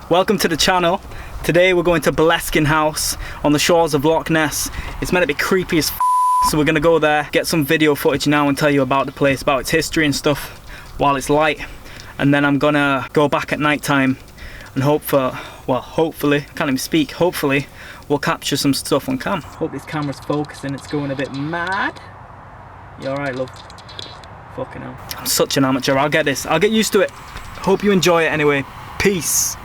Welcome to the channel. Today we're going to Boleskine House on the shores of Loch Ness. It's meant to be creepy as so we're gonna go there, get some video footage now and tell you about the place, about its history and stuff while it's light. And then I'm gonna go back at night time and hopefully, can't even speak, hopefully we'll capture some stuff on cam. Hope this camera's focusing, it's going a bit mad. You alright, love? Fucking hell. I'm such an amateur, I'll get this. I'll get used to it. Hope you enjoy it anyway. Peace.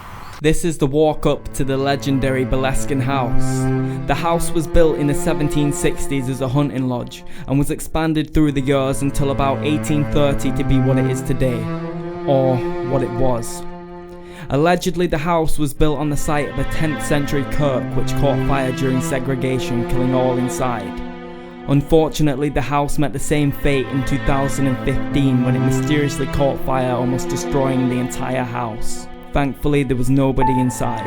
This is the walk up to the legendary Boleskine House. The house was built in the 1760s as a hunting lodge and was expanded through the years until about 1830 to be what it is today, or what it was. Allegedly, the house was built on the site of a 10th century kirk which caught fire during segregation, killing all inside. Unfortunately, the house met the same fate in 2015 when it mysteriously caught fire, almost destroying the entire house. Thankfully, there was nobody inside.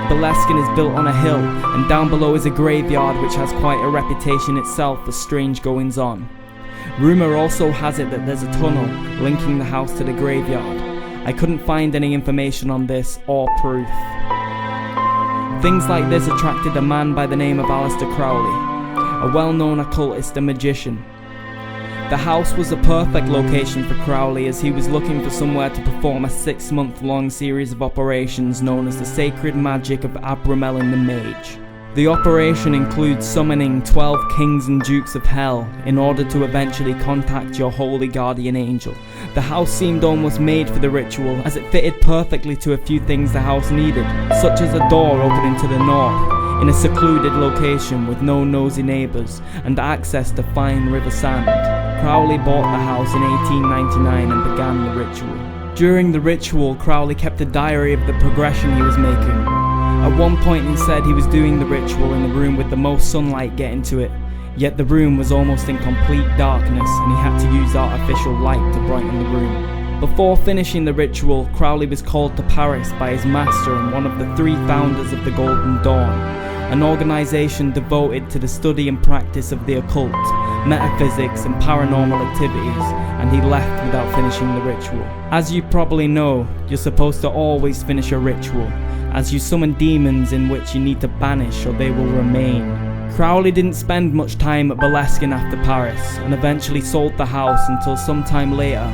Boleskine is built on a hill, and down below is a graveyard which has quite a reputation itself for strange goings on. Rumour also has it that there's a tunnel linking the house to the graveyard. I couldn't find any information on this or proof. Things like this attracted a man by the name of Aleister Crowley, a well-known occultist and magician. The house was a perfect location for Crowley as he was looking for somewhere to perform a 6-month-long series of operations known as the Sacred Magic of Abramelin the Mage. The operation includes summoning 12 kings and dukes of hell in order to eventually contact your holy guardian angel. The house seemed almost made for the ritual as it fitted perfectly to a few things the house needed, such as a door opening to the north, in a secluded location with no nosy neighbours, and access to fine river sand. Crowley bought the house in 1899 and began the ritual. During the ritual, Crowley kept a diary of the progression he was making. At one point he said he was doing the ritual in the room with the most sunlight getting to it, yet the room was almost in complete darkness and he had to use artificial light to brighten the room. Before finishing the ritual, Crowley was called to Paris by his master and one of the 3 founders of the Golden Dawn, an organisation devoted to the study and practice of the occult, metaphysics and paranormal activities, and he left without finishing the ritual. As you probably know, you're supposed to always finish a ritual, as you summon demons in which you need to banish or they will remain. Crowley didn't spend much time at Boleskine after Paris, and eventually sold the house until sometime later.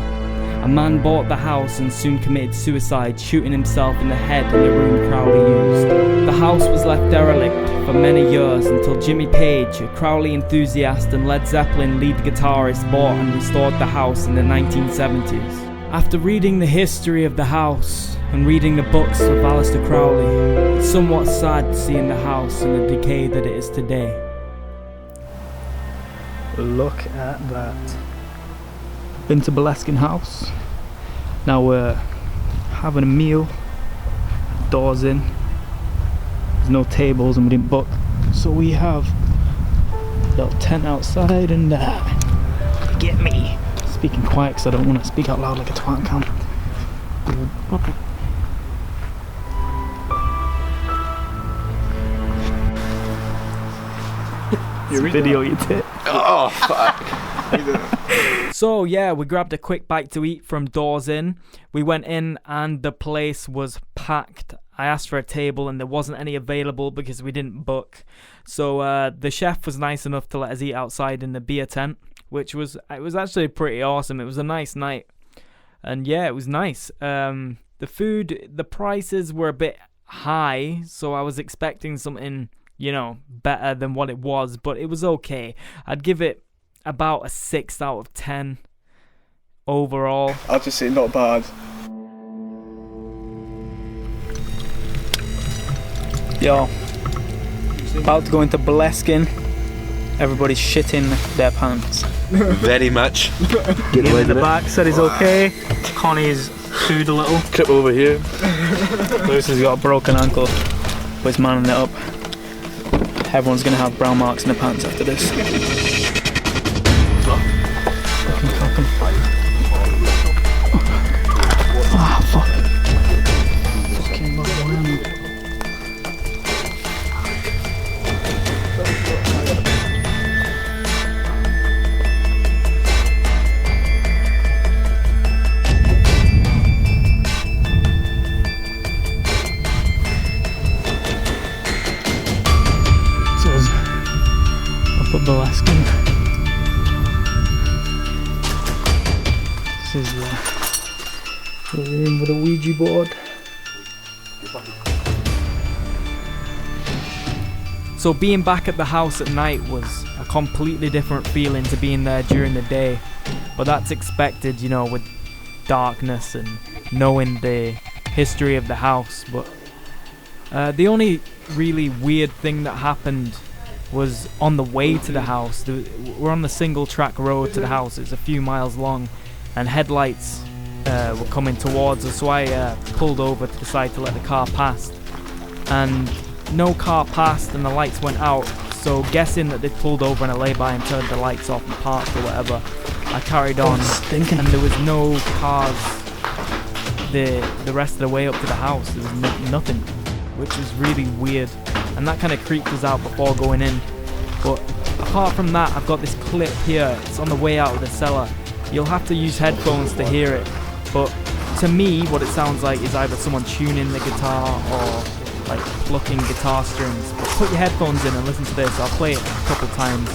A man bought the house and soon committed suicide, shooting himself in the head in the room Crowley used. The house was left derelict for many years until Jimmy Page, a Crowley enthusiast and Led Zeppelin lead guitarist, bought and restored the house in the 1970s. After reading the history of the house and reading the books of Aleister Crowley, it's somewhat sad seeing the house in the decay that it is today. Look at that. Been to Boleskine House. Now we're having a meal. Doors in. There's no tables and we didn't book, so we have a little tent outside and get me. Speaking quiet because I don't want to speak out loud like a twat can. Video you did. Oh fuck. So yeah, we grabbed a quick bite to eat from Doors Inn. We went in and the place was packed. I asked for a table and there wasn't any available because we didn't book. So the chef was nice enough to let us eat outside in the beer tent, which was actually pretty awesome. It was a nice night. And yeah, it was nice. The food, the prices were a bit high, so I was expecting something, you know, better than what it was, but it was okay. I'd give it about a 6 out of 10 overall. I'll just say not bad. Yo, about to go into Boleskine. Everybody's shitting their pants. Very much. Get in the back, said he's okay. Connie's food a little. Crip over here. Lewis has got a broken ankle, but he's manning it up. Everyone's gonna have brown marks in their pants after this. Ah, fuck. Fucking overwhelmed. Boleskine. This is the room with a Ouija board. So being back at the house at night was a completely different feeling to being there during the day. But that's expected, you know, with darkness and knowing the history of the house. But the only really weird thing that happened was on the way to the house. We're on the single track road to the house. It's a few miles long, and headlights were coming towards us, so I pulled over to the side to let the car pass, and no car passed and the lights went out. So guessing that they pulled over in a lay-by and turned the lights off and parked or whatever, I carried on, Stinking. and there was no cars the rest of the way up to the house. There was nothing, which was really weird, and that kind of creeped us out before going in. But apart from that, I've got this clip here. It's on the way out of the cellar. You'll have to use headphones to hear it, but to me what it sounds like is either someone tuning the guitar or like plucking guitar strings. But put your headphones in and listen to this. I'll play it a couple times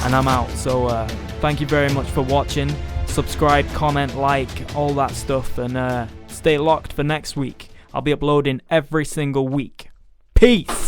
and I'm out. So thank you very much for watching. Subscribe, comment, like, all that stuff, and stay locked for next week. I'll be uploading every single week. Peace!